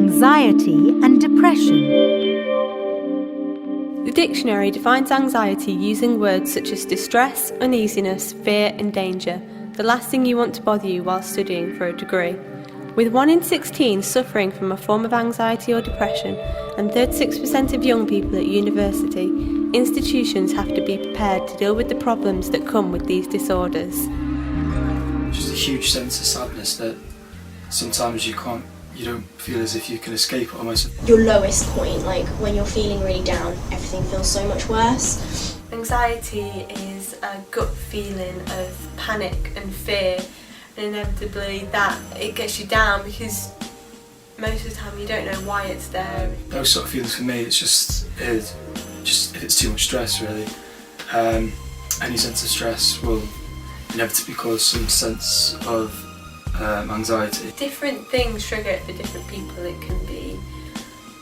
Anxiety and depression. The dictionary defines anxiety using words such as distress, uneasiness, fear and danger, the last thing you want to bother you while studying for a degree. With 1 in 16 suffering from a form of anxiety or depression and 36% of young people at university, institutions have to be prepared to deal with the problems that come with these disorders. Just a huge sense of sadness that sometimes you don't feel as if you can escape it almost. Your lowest point, like when you're feeling really down, everything feels so much worse. Anxiety is a gut feeling of panic and fear, and inevitably that it gets you down because most of the time you don't know why it's there. Those sort of feelings for me, it's just if it's too much stress really. Any sense of stress will inevitably cause some sense of anxiety. Different things trigger it for different people. It can be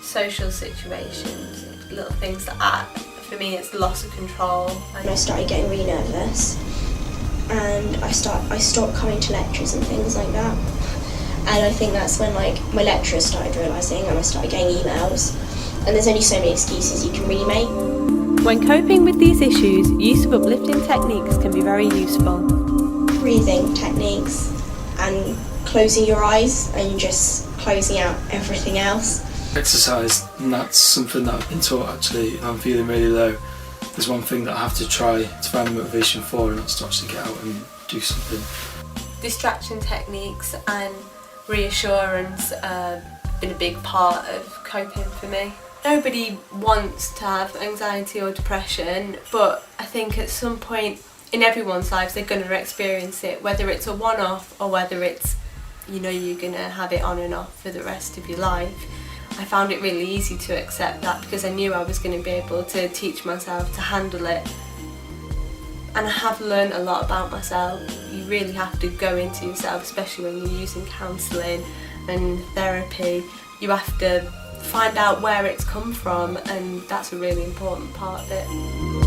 social situations, little things that act. For me it's loss of control. And I started getting really nervous and I stopped coming to lectures and things like that. And I think that's when like my lecturers started realising and I started getting emails. And there's only so many excuses you can really make. When coping with these issues, use of uplifting techniques can be very useful. Breathing techniques and closing your eyes and just closing out everything else. Exercise, and that's something that I've been taught actually. I'm feeling really low. There's one thing that I have to try to find the motivation for, and that's to actually get out and do something. Distraction techniques and reassurance have been a big part of coping for me. Nobody wants to have anxiety or depression, but I think at some point in everyone's lives they're going to experience it, whether it's a one-off or whether it's, you're going to have it on and off for the rest of your life. I found it really easy to accept that because I knew I was going to be able to teach myself to handle it. And I have learned a lot about myself. You really have to go into yourself, especially when you're using counselling and therapy. You have to find out where it's come from, and that's a really important part of it.